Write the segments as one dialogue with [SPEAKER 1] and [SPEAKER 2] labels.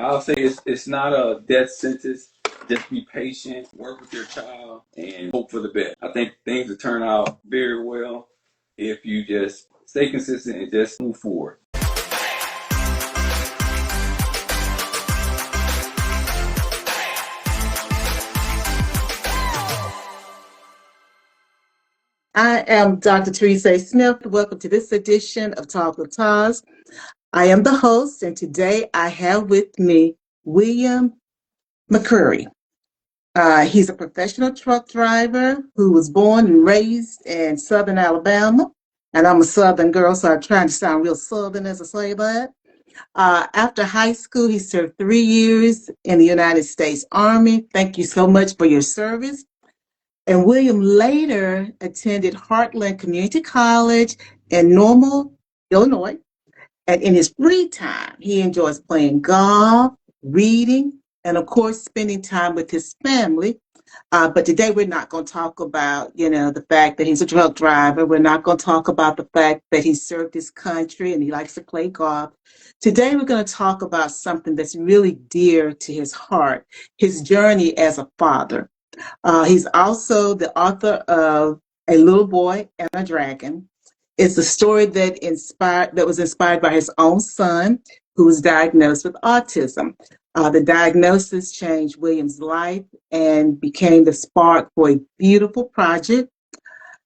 [SPEAKER 1] I'll say it's not a death sentence. Just be patient, work with your child, and hope for the best. I think things will turn out very well if you just stay consistent and just move forward.
[SPEAKER 2] I am Dr. Teresa Smith. Welcome to this edition of Talk with TAS. I am the host, and today I have with me William McCreary. He's a professional truck driver who was born and raised in Southern Alabama. And I'm a Southern girl, so I'm trying to sound real Southern as I say that. After high school, he served 3 years in the United States Army. Thank you so much for your service. And William later attended Heartland Community College in Normal, Illinois. And in his free time, he enjoys playing golf, reading, and of course, spending time with his family. But today we're not going to talk about, the fact that he's a truck driver. We're not going to talk about the fact that he served his country and he likes to play golf. Today we're going to talk about something that's really dear to his heart, his journey as a father. He's also the author of A Little Boy and a Dragon. It's a story that was inspired by his own son, who was diagnosed with autism. The diagnosis changed William's life and became the spark for a beautiful project.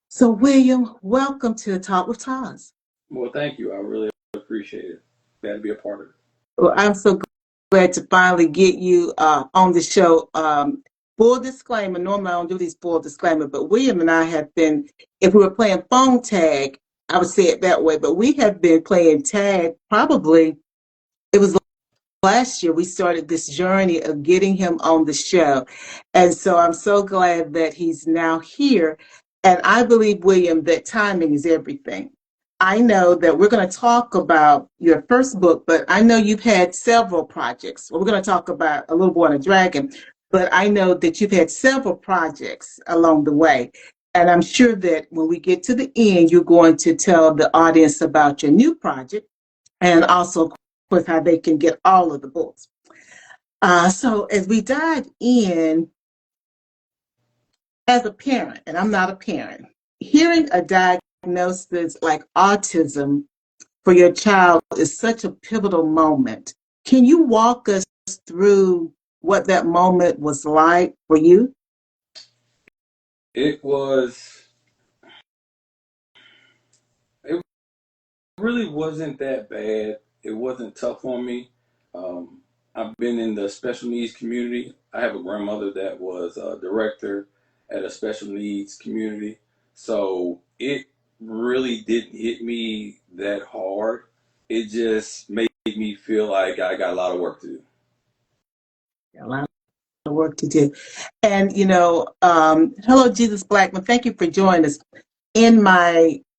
[SPEAKER 2] So, William, welcome to Talk with Taz.
[SPEAKER 1] Well, thank you. I really appreciate it. Glad to be a part of it.
[SPEAKER 2] Well, I'm so glad to finally get you on the show. Full disclaimer, normally I don't do these full disclaimer, but William and I have been, if we were playing phone tag, I would say it that way, but we have been playing tag probably, it was last year we started this journey of getting him on the show. And so I'm so glad that he's now here. And I believe, William, that timing is everything. I know that we're going to talk about your first book, but I know you've had several projects. Well, we're going to talk about A Little Boy and a Dragon, but I know that you've had several projects along the way. And I'm sure that when we get to the end, you're going to tell the audience about your new project and also, of course, how they can get all of the books. So as we dive in, as a parent, and I'm not a parent, hearing a diagnosis like autism for your child is such a pivotal moment. Can you walk us through what that moment was like for you?
[SPEAKER 1] It really wasn't that bad. It wasn't tough on me. I've been in the special needs community. I have a grandmother that was a director at a special needs community. So it really didn't hit me that hard. It just made me feel like I got a lot of work to do.
[SPEAKER 2] A lot of work to do. And, hello, Jesus Blackman. Thank you for joining us. In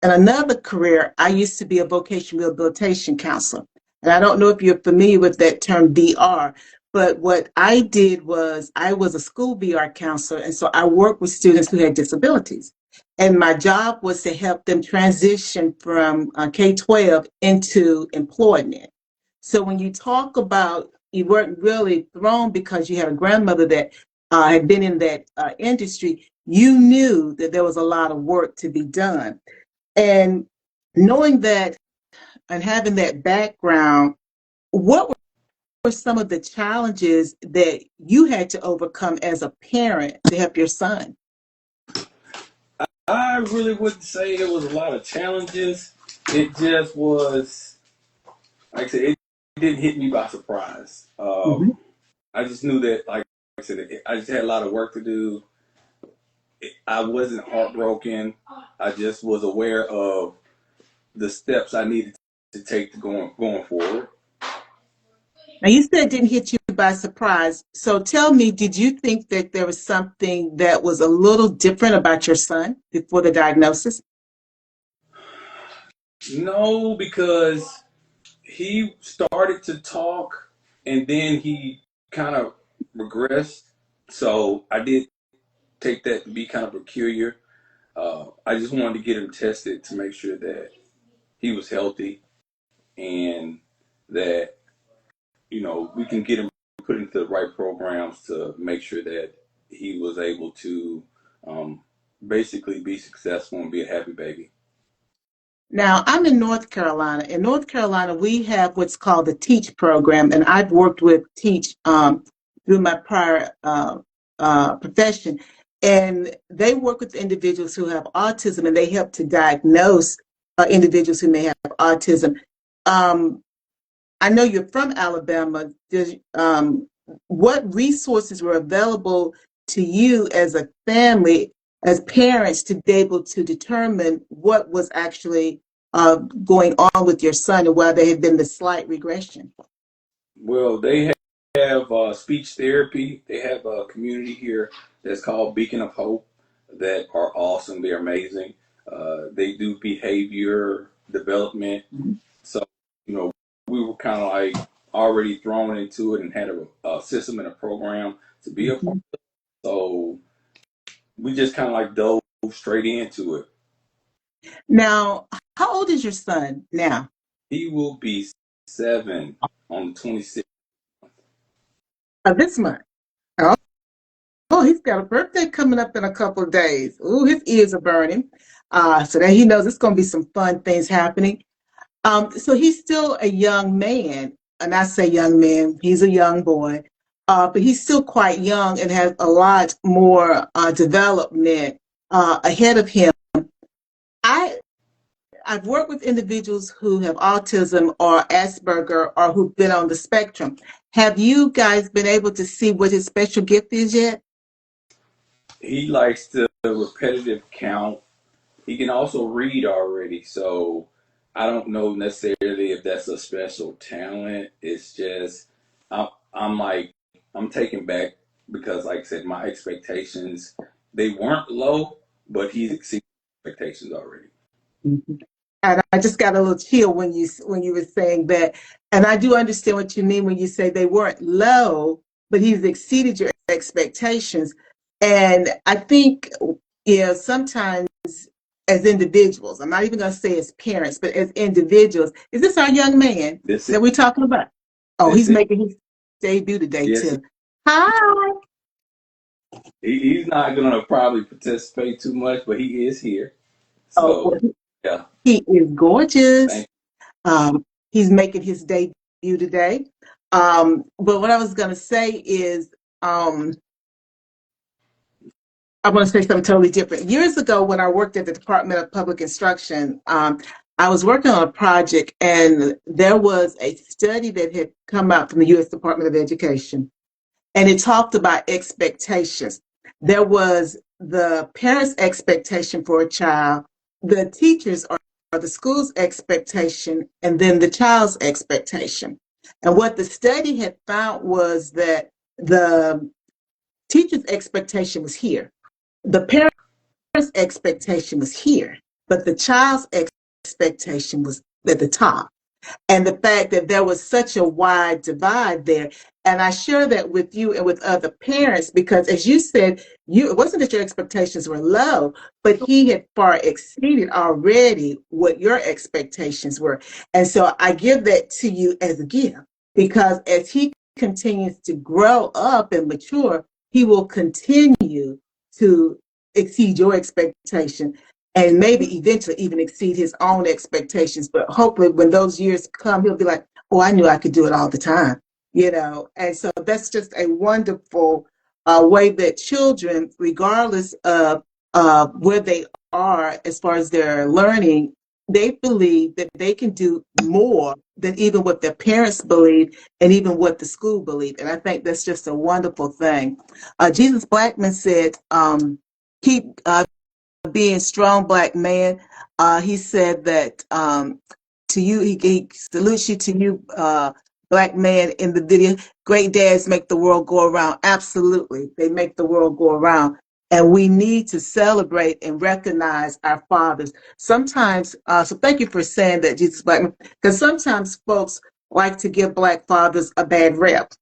[SPEAKER 2] another career, I used to be a vocational rehabilitation counselor. And I don't know if you're familiar with that term VR, but what I did was I was a school VR counselor. And so I worked with students who had disabilities. And my job was to help them transition from K-12 into employment. So when you talk about you weren't really thrown because you had a grandmother that had been in that industry, you knew that there was a lot of work to be done. And knowing that and having that background, what were some of the challenges that you had to overcome as a parent to help your son?
[SPEAKER 1] I really wouldn't say there was a lot of challenges. It just was, like I said, it didn't hit me by surprise.
[SPEAKER 2] Mm-hmm.
[SPEAKER 1] I just knew that, like I said, I just had a lot of work to do. I wasn't heartbroken. I just was aware of the steps I needed to take to going forward.
[SPEAKER 2] Now, you said it didn't hit you by surprise. So tell me, did you think that there was something that was a little different about your son before the diagnosis?
[SPEAKER 1] No, because he started to talk and then he kind of regressed. So I did take that to be kind of peculiar. I just wanted to get him tested to make sure that he was healthy and that we can get him put into the right programs to make sure that he was able to um, basically be successful and be a happy baby.
[SPEAKER 2] Now, I'm in North Carolina. In North Carolina, we have what's called the TEACH program, and I've worked with TEACH through my prior profession. And they work with individuals who have autism, and they help to diagnose individuals who may have autism. Um, I know you're from Alabama. What resources were available to you as a family, as parents, to be able to determine what was actually going on with your son and why there had been the slight regression?
[SPEAKER 1] Well, they have speech therapy. They have a community here that's called Beacon of Hope that are awesome. They're amazing. They do behavior development. So, you know, we were kind of like already thrown into it and had a system and a program to be a part
[SPEAKER 2] Mhm.
[SPEAKER 1] of. So we just kind of like dove straight into it.
[SPEAKER 2] Now, how old is your son now?
[SPEAKER 1] He will be 7 on the 26th.
[SPEAKER 2] This month. Oh, oh, he's got a birthday coming up in a couple of days. Ooh, his ears are burning. So that he knows it's going to be some fun things happening. So he's still a young man, and I say young man, he's a young boy, but he's still quite young and has a lot more development ahead of him. I I've worked with individuals who have autism or Asperger or who've been on the spectrum. Have you guys been able to see what his special gift is yet?
[SPEAKER 1] He likes the repetitive count. He can also read already, so I don't know necessarily if that's a special talent. It's just I'm like I'm taken back because, like I said, my expectations they weren't low, but he's exceeded expectations already.
[SPEAKER 2] Mhm. And I just got a little chill when you were saying that. And I do understand what you mean when you say they weren't low, but he's exceeded your expectations. And I think, sometimes as individuals, I'm not even going to say as parents, but as individuals, is this our young man
[SPEAKER 1] This is
[SPEAKER 2] that we're talking about? Oh,
[SPEAKER 1] this
[SPEAKER 2] he's
[SPEAKER 1] is
[SPEAKER 2] making his debut today
[SPEAKER 1] yes.
[SPEAKER 2] too. Hi.
[SPEAKER 1] He's not gonna probably participate too much, but he is here.
[SPEAKER 2] Oh,
[SPEAKER 1] So
[SPEAKER 2] well,
[SPEAKER 1] yeah,
[SPEAKER 2] he is gorgeous.
[SPEAKER 1] thank
[SPEAKER 2] He's making his debut today. But what I was going to say is, um, I want to say something totally different. Years ago, when I worked at the Department of Public Instruction, I was working on a project, and there was a study that had come out from the U.S. Department of Education, and it talked about expectations. There was the parents' expectation for a child, the teachers or the school's expectation, and then the child's expectation. And what the study had found was that the teacher's expectation was here, the parents' expectation was here, but the child's expectation was at the top, and the fact that there was such a wide divide there. And I share that with you and with other parents because, as you said, it wasn't that your expectations were low, but he had far exceeded already what your expectations were. And so I give that to you as a gift because as he continues to grow up and mature, he will continue to exceed your expectation and maybe eventually even exceed his own expectations. But hopefully, when those years come, he'll be like, "Oh, I knew I could do it all the time," And so that's just a wonderful way that children, regardless of where they are as far as their learning, they believe that they can do more than even what their parents believe and even what the school believed. And I think that's just a wonderful thing. Jesus Blackman said, keep being strong black man. He said that to you, he salutes you to you, black man in the video. Great dads make the world go around. Absolutely. They make the world go around. And we need to celebrate and recognize our fathers. Sometimes, so thank you for saying that, Jesus Blackman, because sometimes folks like to give black fathers a bad rep,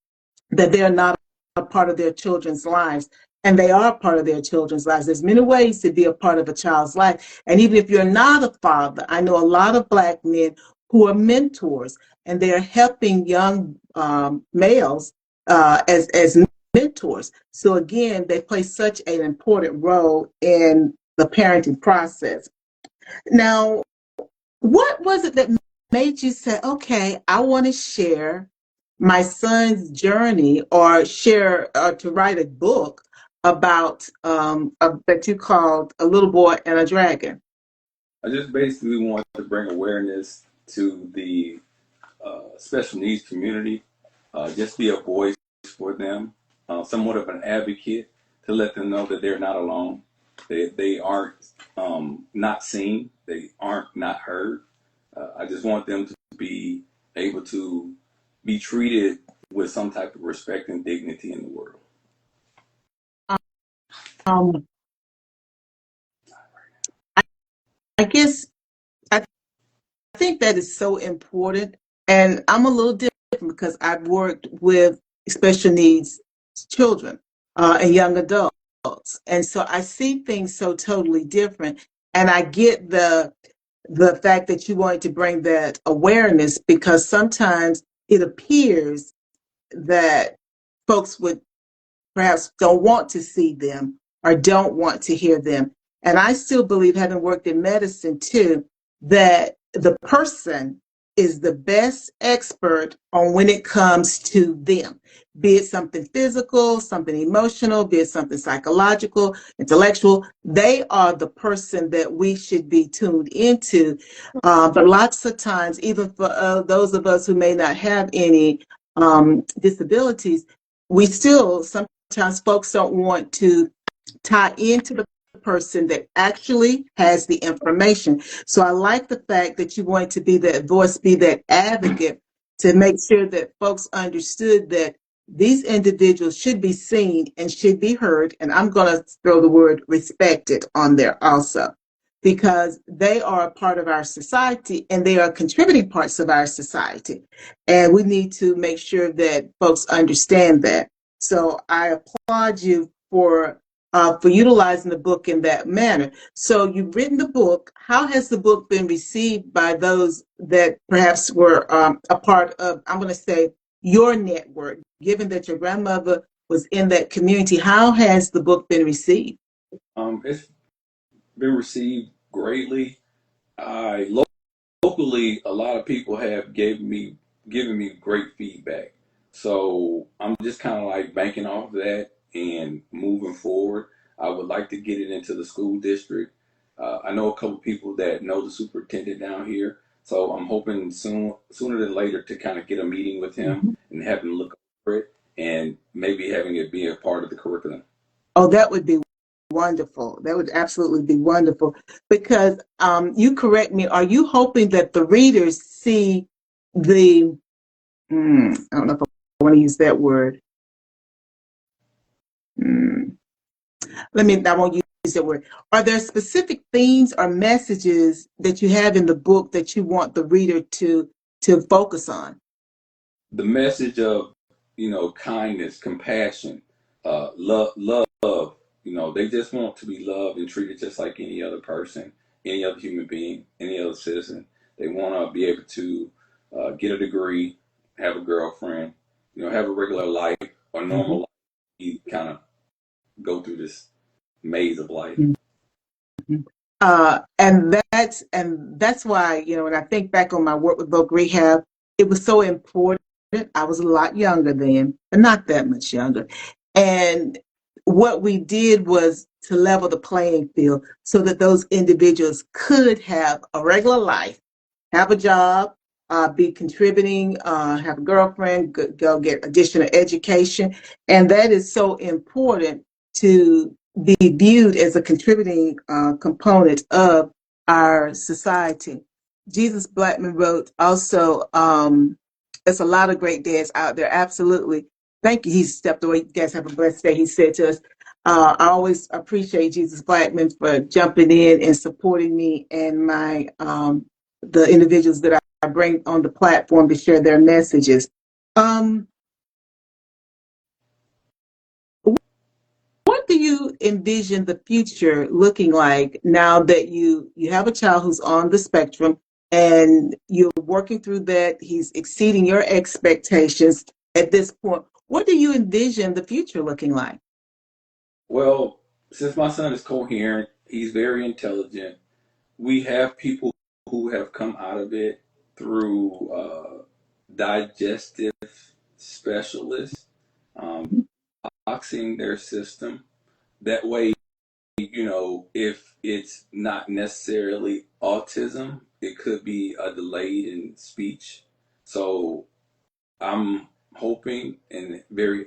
[SPEAKER 2] that they're not a part of their children's lives. And they are part of their children's lives. There's many ways to be a part of a child's life. And even if you're not a father, I know a lot of black men who are mentors and they're helping young males as mentors. So again, they play such an important role in the parenting process. Now, what was it that made you say, okay, I want to share my son's journey or share to write a book about that you called A Little Boy and a Dragon?
[SPEAKER 1] I just basically want to bring awareness to the special needs community, just be a voice for them, somewhat of an advocate to let them know that they're not alone. They aren't not seen. They aren't not heard. I just want them to be able to be treated with some type of respect and dignity in the world.
[SPEAKER 2] Um, I, I guess I think that is so important. And I'm a little different because I've worked with special needs children and young adults. And so I see things so totally different. And I get the fact that you wanted to bring that awareness because sometimes it appears that folks would perhaps don't want to see them or don't want to hear them. And I still believe, having worked in medicine too, that the person is the best expert on when it comes to them, be it something physical, something emotional, be it something psychological, intellectual. They are the person that we should be tuned into. But lots of times, even for those of us who may not have any disabilities, we still sometimes folks don't want to tie into the person that actually has the information. So I like the fact that you want to be that voice, be that advocate to make sure that folks understood that these individuals should be seen and should be heard. And I'm going to throw the word respected on there also, because they are a part of our society and they are contributing parts of our society. And we need to make sure that folks understand that. So I applaud you for utilizing the book in that manner. So you've written the book. How has the book been received by those that perhaps were a part of, I'm going to say, your network, given that your grandmother was in that community? How has the book been received?
[SPEAKER 1] It's been received greatly. I locally, a lot of people have given me great feedback. So I'm just kind of like banking off that and moving forward. I would like to get it into the school district. I know a couple people that know the superintendent down here, so I'm hoping sooner than later, to kind of get a meeting with him
[SPEAKER 2] Mhm.
[SPEAKER 1] and have him look over it and maybe having it be a part of the curriculum.
[SPEAKER 2] Oh, that would be wonderful. That would absolutely be wonderful. Because you correct me, are you hoping that the readers see the, I don't know if I want to use that word. Mm, I won't use that word. Are there specific themes or messages that you have in the book that you want the reader to focus on?
[SPEAKER 1] The message of, kindness, compassion, love. They just want to be loved and treated just like any other person, any other human being, any other citizen. They want to be able to get a degree, have a girlfriend, have a regular life or normal
[SPEAKER 2] Mhm.
[SPEAKER 1] life. You kind of go through this maze of life.
[SPEAKER 2] And that's why, when I think back on my work with voc rehab, it was so important. I was a lot younger then, but not that much younger. And what we did was to level the playing field so that those individuals could have a regular life, have a job, be contributing, have a girlfriend, go get additional education. And that is so important to be viewed as a contributing component of our society. Jesus Blackman wrote also, there's a lot of great dads out there. Absolutely. Thank you. He stepped away. You guys have a blessed day. He said to us, I always appreciate Jesus Blackman for jumping in and supporting me and the individuals that I bring on the platform to share their messages. Um, what do you envision the future looking like now that you have a child who's on the spectrum? and you're working through that. He's exceeding your expectations at this point. What do you envision the future looking like?
[SPEAKER 1] Well, since my son is coherent, he's very intelligent. We have people who have come out of it through digestive specialists, um, boxing their system. That way, if it's not necessarily autism, it could be a delay in speech. So I'm hoping and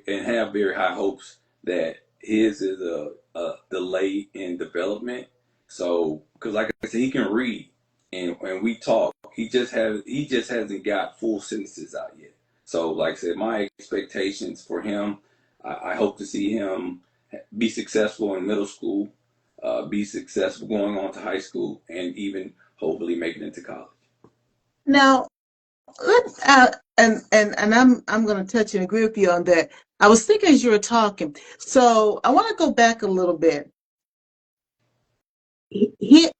[SPEAKER 1] have very high hopes that his is a delay in development. So because like I said, he can read and we talk. He just hasn't got full sentences out yet. So like I said, my expectations for him, I hope to see him be successful in middle school, be successful going on to high school, and even hopefully make it into college.
[SPEAKER 2] Now, let's and I'm going to touch and agree with you on that. I was thinking as you were talking, so I want to go back a little bit. He,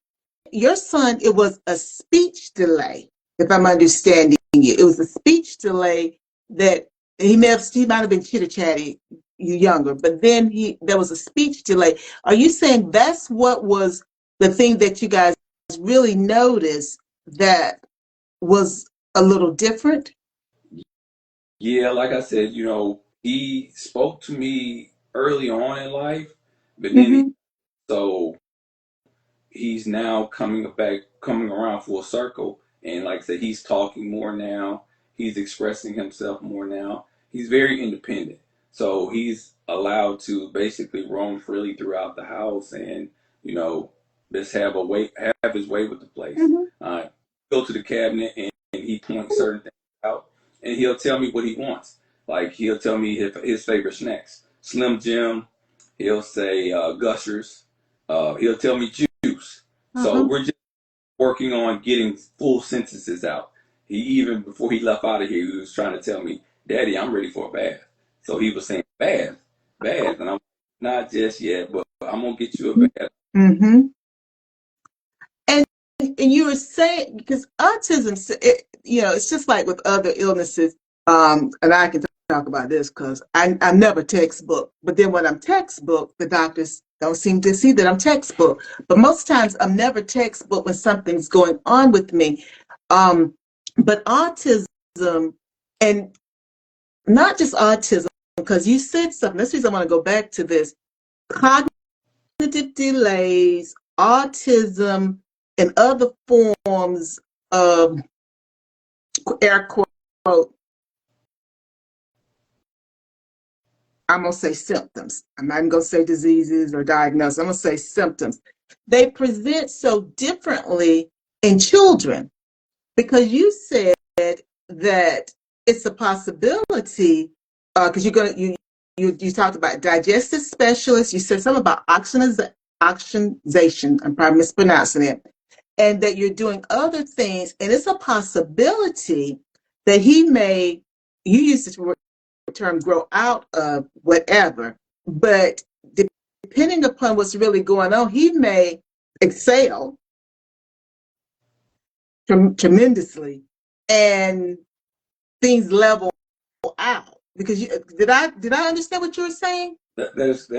[SPEAKER 2] your son, it was a speech delay, if I'm understanding you. It was a speech delay that he might have been chitter chatty you younger, but then there was a speech delay. Are you saying that's what was the thing that you guys really noticed that was a little different?
[SPEAKER 1] Yeah, like I said, he spoke to me early on in life, but then
[SPEAKER 2] Mm-hmm.
[SPEAKER 1] so he's now coming around full circle. And like I said, he's talking more now. He's expressing himself more now. He's very independent. So he's allowed to basically roam freely throughout the house and, you know, just have his way with the place.
[SPEAKER 2] Mm-hmm.
[SPEAKER 1] Go to the cabinet and he points certain things out and he'll tell me what he wants. Like he'll tell me his favorite snacks. Slim Jim, he'll say Gushers, he'll tell me juice. So
[SPEAKER 2] Uh-huh.
[SPEAKER 1] we're just working on getting full sentences out. He even before he left out of here, he was trying to tell me, "Daddy, I'm ready for a bath." So he was saying, bath," and I'm not just yet, but I'm gonna get you a bath.
[SPEAKER 2] Mm-hmm. And and you were saying because autism, it's just like with other illnesses. And I can talk about this because I'm never textbook. But then when I'm textbook, the doctors don't seem to see that I'm textbook. But most times I'm never textbook when something's going on with me. Um, but autism, and not just autism, because you said something. That's the reason I want to go back to this. Cognitive delays, autism, and other forms of air quote, I'm going to say symptoms. I'm not going to say diseases or diagnosis. I'm going to say symptoms. They present so differently in children because you said that it's a possibility because you talked about digestive specialists. You said something about oxygenation. I'm probably mispronouncing it, and that you're doing other things, and it's a possibility that he may. You used the term "grow out of" whatever, but depending upon what's really going on, he may excel tremendously, and things level out. Because did I understand what you were saying?
[SPEAKER 1] That's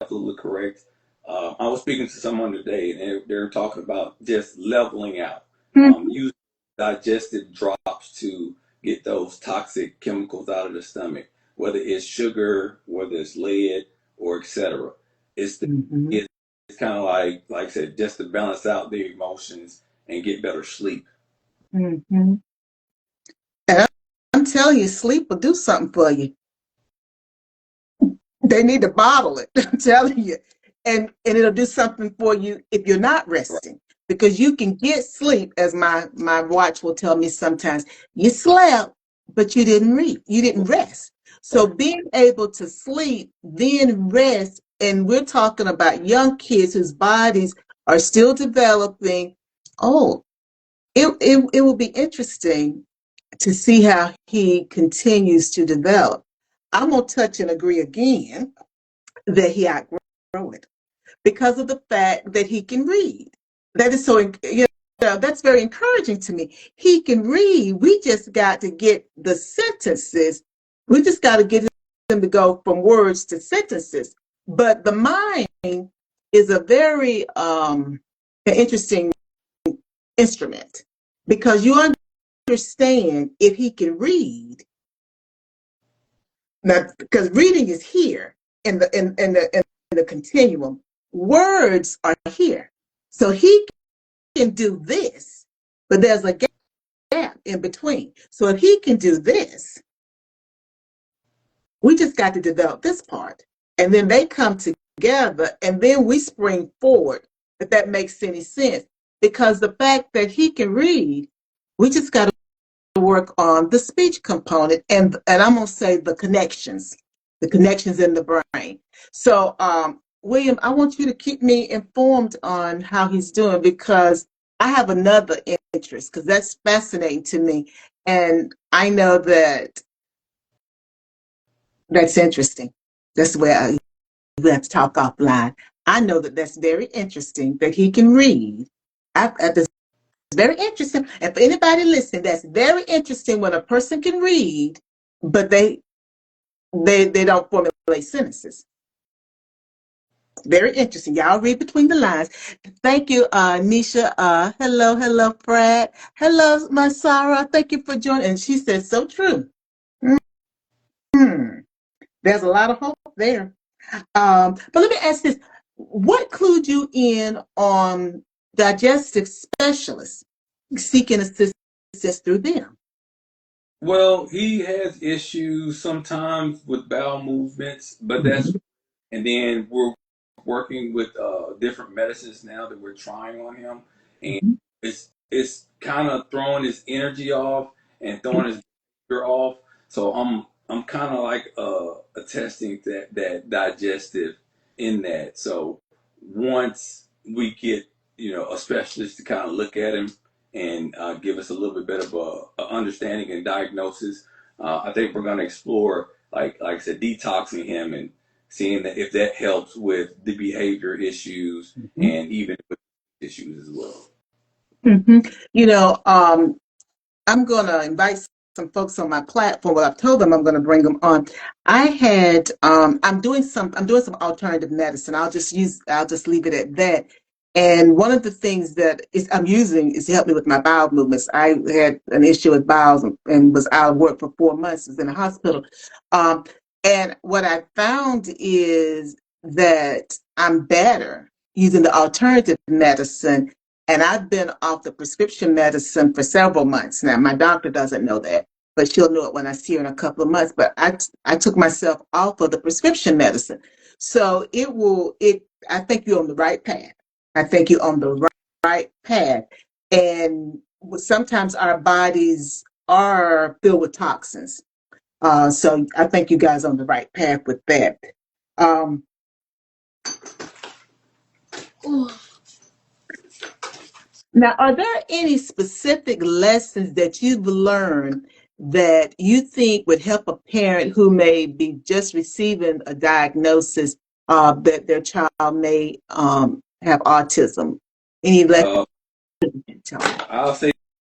[SPEAKER 1] absolutely correct. I was speaking to someone today, and they're talking about just leveling out,
[SPEAKER 2] Mm-hmm.
[SPEAKER 1] using digestive drops to get those toxic chemicals out of the stomach, whether it's sugar, whether it's lead, or etc.
[SPEAKER 2] Mm-hmm.
[SPEAKER 1] It's kind of like I said, just to balance out their emotions and get better sleep.
[SPEAKER 2] Mm-hmm. And I'm telling you, sleep will do something for you. They need to bottle it. I'm telling you, and it'll do something for you if you're not
[SPEAKER 1] Right.
[SPEAKER 2] resting, because you can get sleep, as my watch will tell me sometimes. You slept, but you didn't read. You didn't rest. So
[SPEAKER 1] Right.
[SPEAKER 2] being able to sleep, then rest, and we're talking about young kids whose bodies are still developing. Oh, it will be interesting to see how he continues to develop. I'm gonna touch and agree again that he outgrow it because of the fact that he can read. That is so, that's very encouraging to me. He can read. We just got to get the sentences. We just got to get him to go from words to sentences. But the mind is a very interesting instrument because you understand if he can read. Now, because reading is here in the continuum, words are here. So he can do this, but there's a gap in between. So if he can do this, we just got to develop this part. And then they come together and then we spring forward, if that makes any sense. Because the fact that he can read, we just got to work on the speech component and I'm going to say the connections in the brain. So, William, I want you to keep me informed on how he's doing because I have another interest because that's fascinating to me. And I know that that's interesting. That's where we have to talk offline. I know that that's very interesting that he can read. That's very interesting. And for anybody listening, that's very interesting when a person can read, but they don't formulate sentences. Very interesting. Y'all read between the lines. Thank you, Nisha. Hello, Fred. Hello, my Sarah. Thank you for joining. And she said, so true. Mm-hmm. There's a lot of hope there. But let me ask this. What clued you in on digestive specialists seeking assistance through them?
[SPEAKER 1] Well, he has issues sometimes with bowel movements, but that's, and then we're working with different medicines now that we're trying on him, and it's kind of throwing his energy off and throwing his behavior off. So I'm kind of like attesting that digestive in that. So once we get a specialist to kind of look at him and give us a little bit better of a understanding and diagnosis, I think we're going to explore like I said, detoxing him and seeing that if that helps with the behavior issues and even with issues as well.
[SPEAKER 2] Mm-hmm. I'm going to invite some folks on my platform. Well, I've told them I'm going to bring them on. I'm doing some alternative medicine. I'll just leave it at that. And one of the things I'm using is to help me with my bowel movements. I had an issue with bowels and was out of work for 4 months. Was in the hospital. And what I found is that I'm better using the alternative medicine, and I've been off the prescription medicine for several months now. My doctor doesn't know that, but she'll know it when I see her in a couple of months. But I took myself off of the prescription medicine. So I think you're on the right path. I think you're on the right path. And sometimes our bodies are filled with toxins. So I think you guys are on the right path with that. Um, Now, are there any specific lessons that you've learned that you think would help a parent who may be just receiving a diagnosis that their child may have autism? Any lessons?
[SPEAKER 1] I'll say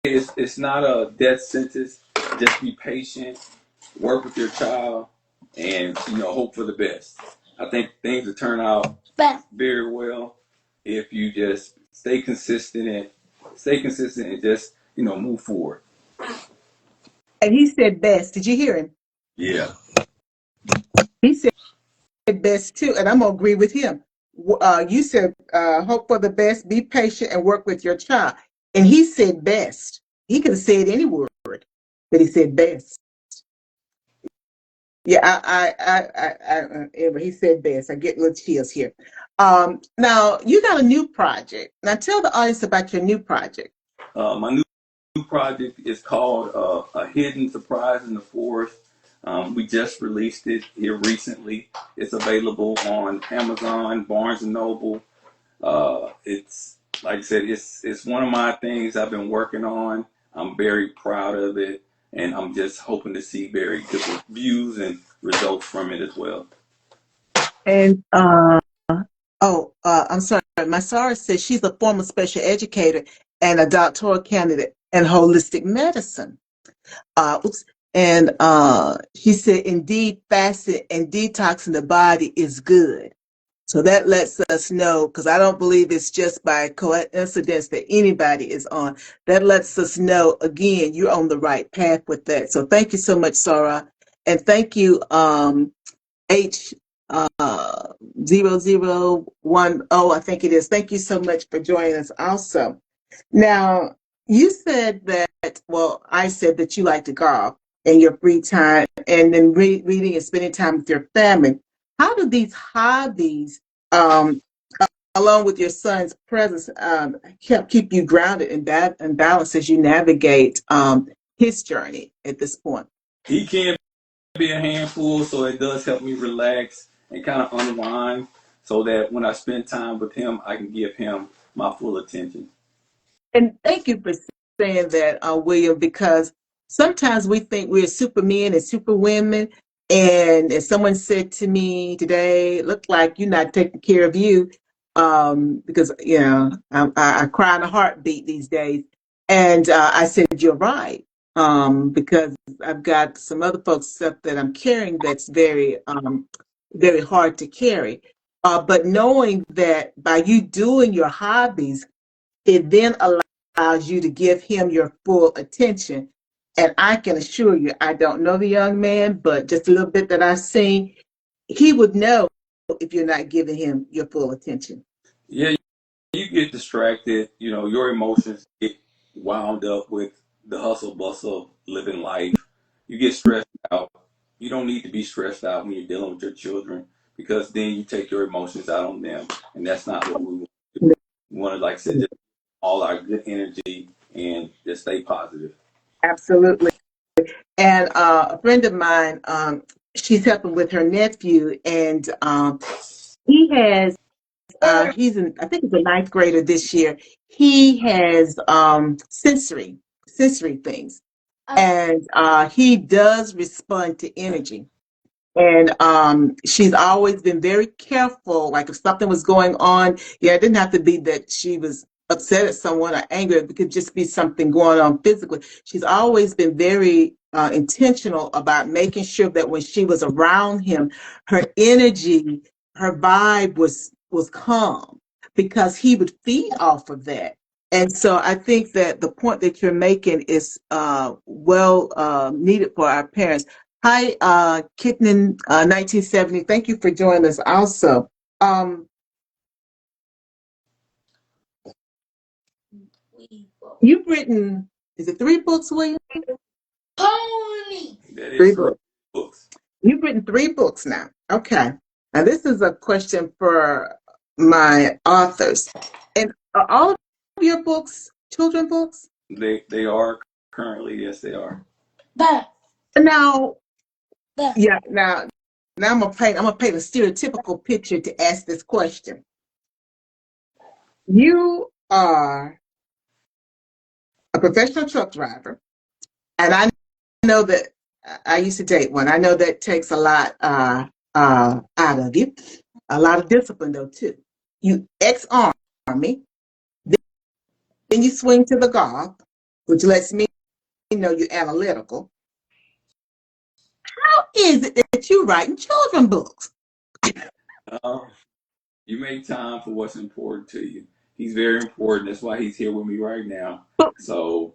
[SPEAKER 1] it's not a death sentence. Just be patient, work with your child, and hope for the best. I think things will turn out very well if you just stay consistent and just move forward.
[SPEAKER 2] And he said best. Did you hear him?
[SPEAKER 1] Yeah.
[SPEAKER 2] He said best too, and I'm gonna agree with him. You said hope for the best, be patient, and work with your child. And he said best. He could have said any word, but he said best. Yeah, he said best. I get little chills here. Now you got a new project. Now tell the audience about your new project.
[SPEAKER 1] My new project is called A Hidden Surprise in the Forest. We just released it here recently. It's available on Amazon, Barnes and Noble. It's like I said, it's one of my things I've been working on. I'm very proud of it, and I'm just hoping to see very good reviews and results from it as well.
[SPEAKER 2] And I'm sorry. My Sarah says she's a former special educator, and a doctoral candidate in holistic medicine. Oops. And she said, indeed, fasting and detoxing the body is good. So that lets us know, because I don't believe it's just by coincidence that anybody is on. That lets us know, again, you're on the right path with that. So thank you so much, Sarah. And thank you, H 0010, I think it is. Thank you so much for joining us also. Now, you said that, well, I said that you like to golf in your free time and then reading and spending time with your family. How do these hobbies, um, along with your son's presence, keep you grounded and balanced as you navigate his journey at this point?
[SPEAKER 1] He can be a handful, so it does help me relax and kind of unwind so that when I spend time with him, I can give him my full attention.
[SPEAKER 2] And thank you for saying that, William, because sometimes we think we're supermen and superwomen. And as someone said to me today, it looked like you're not taking care of you, because, I cry in a heartbeat these days. And I said, you're right, because I've got some other folks stuff that I'm carrying that's very hard to carry. But knowing that by you doing your hobbies, it then allows you to give him your full attention. And I can assure you, I don't know the young man, but just a little bit that I've seen, he would know if you're not giving him your full attention.
[SPEAKER 1] Yeah, you get distracted. You know, your emotions get wound up with the hustle bustle of living life. You get stressed out. You don't need to be stressed out when you're dealing with your children because then you take your emotions out on them, and that's not what we want to do. We want to, like I said, just all our good energy and just stay positive.
[SPEAKER 2] Absolutely. And a friend of mine, she's helping with her nephew, and he has, I think he's a ninth grader this year. He has sensory things, and he does respond to energy. And she's always been very careful. Like if something was going on, yeah, it didn't have to be that she was upset at someone or angry. It could just be something going on physically. She's always been very intentional about making sure that when she was around him, her energy, her vibe was calm because he would feed off of that. And so I think that the point that you're making is well needed for our parents. Hi, Kitten 1970. Thank you for joining us also. Um, you've written, is it 3 books, William?
[SPEAKER 1] Pony. That
[SPEAKER 2] Three
[SPEAKER 1] is three
[SPEAKER 2] books.
[SPEAKER 1] books.
[SPEAKER 2] You've written 3 books now. Okay. Now, this is a question for my authors. And are all of your books children books?
[SPEAKER 1] They are currently, yes, they are. But
[SPEAKER 2] Now,
[SPEAKER 1] but
[SPEAKER 2] yeah, now I'm gonna paint a stereotypical picture to ask this question. You are a professional truck driver, and I know that I used to date one. I know that takes a lot out of you, a lot of discipline though too. You ex-army, then you swing to the golf, which lets me know you're analytical. How is it that you're writing children books?
[SPEAKER 1] Uh, you make time for what's important to you. He's very important. That's why he's here with me right now.
[SPEAKER 2] But,
[SPEAKER 1] So,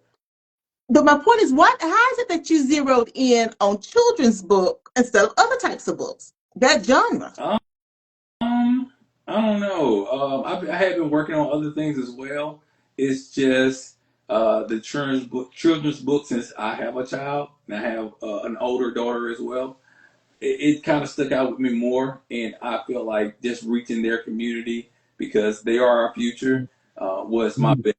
[SPEAKER 2] but my point is, how is it that you zeroed in on children's book instead of other types of books? That genre.
[SPEAKER 1] um, I don't know. I have been working on other things as well. It's just the children's book. Since I have a child and I have an older daughter as well, it kind of stuck out with me more, and I feel like just reaching their community because they are our future was my best.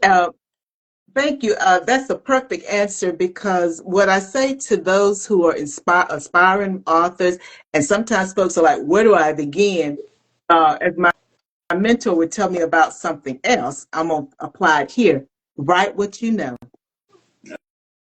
[SPEAKER 2] Uh, Thank you. That's a perfect answer because what I say to those who are aspiring authors, and sometimes folks are like, where do I begin? As my mentor would tell me about something else, I'm going to apply it here. Write what you know.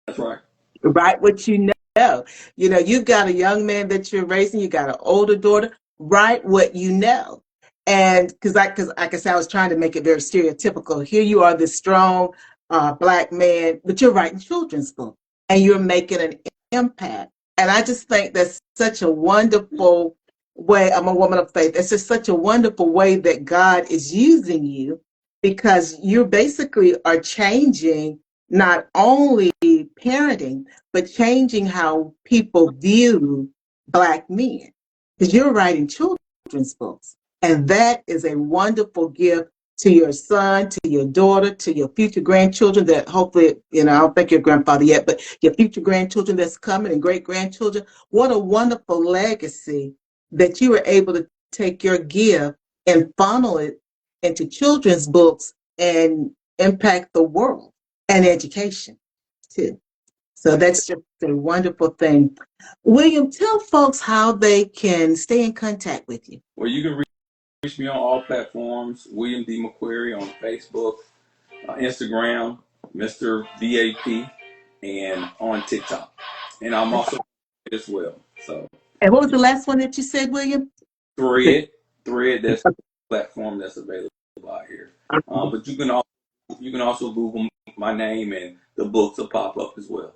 [SPEAKER 1] That's right.
[SPEAKER 2] Write what you know. You've got a young man that you're raising, you got an older daughter. Write what you know. And because like I said, I was trying to make it very stereotypical. Here you are, this strong Black man, but you're writing children's books and you're making an impact. And I just think that's such a wonderful way. I'm a woman of faith. It's just such a wonderful way that God is using you, because you basically are changing not only parenting, but changing how people view Black men, because you're writing children's books. And that is a wonderful gift to your son, to your daughter, to your future grandchildren that hopefully, I don't think your grandfather yet, but your future grandchildren that's coming and great grandchildren. What a wonderful legacy that you were able to take your gift and funnel it into children's books and impact the world and education too. So that's just a wonderful thing. William, tell folks how they can stay in contact with you.
[SPEAKER 1] Well, you can reach me on all platforms. William D. McCreary on Facebook, Instagram, Mr. VAP, and on TikTok. And I'm also as well. So.
[SPEAKER 2] And what was the last one that you said, William?
[SPEAKER 1] Thread. That's the platform that's available out here. But you can also Google my name and the books will pop up as well.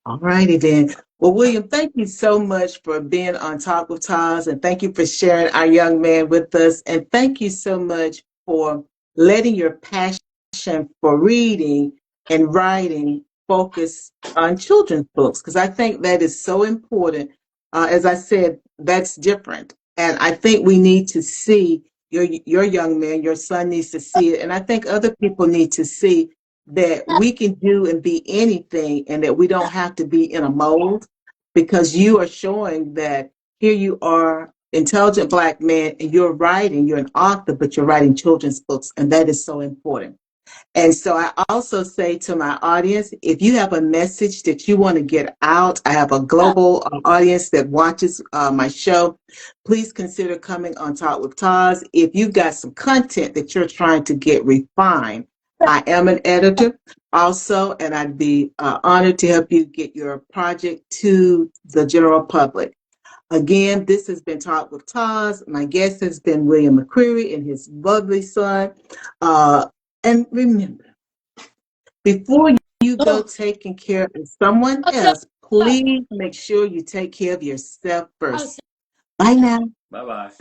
[SPEAKER 2] All righty then. Well, William, thank you so much for being on Talk with TAS, and thank you for sharing our young man with us. And thank you so much for letting your passion for reading and writing focus on children's books, because I think that is so important. As I said, that's different. And I think we need to see your young man, your son needs to see it. And I think other people need to see that we can do and be anything, and that we don't have to be in a mold, because you are showing that here you are, intelligent Black man, and you're an author, but you're writing children's books, and that is so important. And so I also say to my audience, if you have a message that you want to get out, I have a global audience that watches my show. Please consider coming on Talk with TAS. If you've got some content that you're trying to get refined, I am an editor also, and I'd be honored to help you get your project to the general public. Again, this has been Talk with TAS. My guest has been William McCreary and his lovely son. And remember, before you go taking care of someone else, please make sure you take care of yourself first. Bye now.
[SPEAKER 1] Bye-bye.